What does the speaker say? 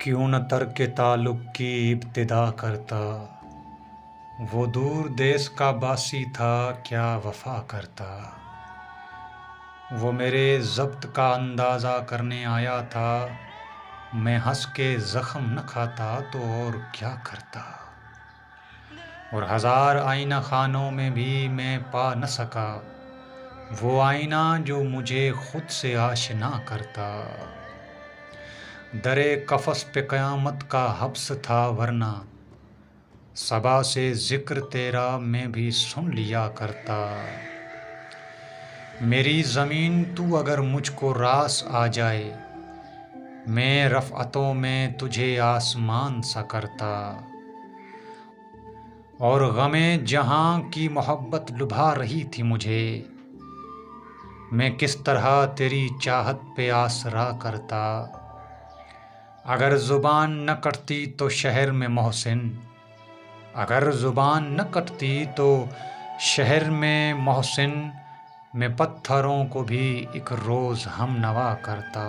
क्यों न तर्क ताल्लुक की इब्तिदा करता। वो दूर देश का बासी था, क्या वफा करता। वो मेरे ज़ब्त का अंदाज़ा करने आया था, मैं हंस के ज़ख्म न खाता तो और क्या करता। और हज़ार आईना खानों में भी मैं पा न सका, वो आईना जो मुझे खुद से आशना करता। दरे कफ़स पे क़यामत का हब्स था, वरना सबा से ज़िक्र तेरा मैं भी सुन लिया करता। मेरी ज़मीन तू अगर मुझको रास आ जाए, मैं रफ़अतों में तुझे आसमान सा करता। और ग़मे जहाँ की मोहब्बत लुभा रही थी मुझे, मैं किस तरह तेरी चाहत पे आसरा करता। अगर ज़ुबान न कटती तो शहर में मोहसिन, अगर ज़ुबान न कटती तो शहर में मोहसिन, मैं पत्थरों को भी एक रोज़ हमनवा करता।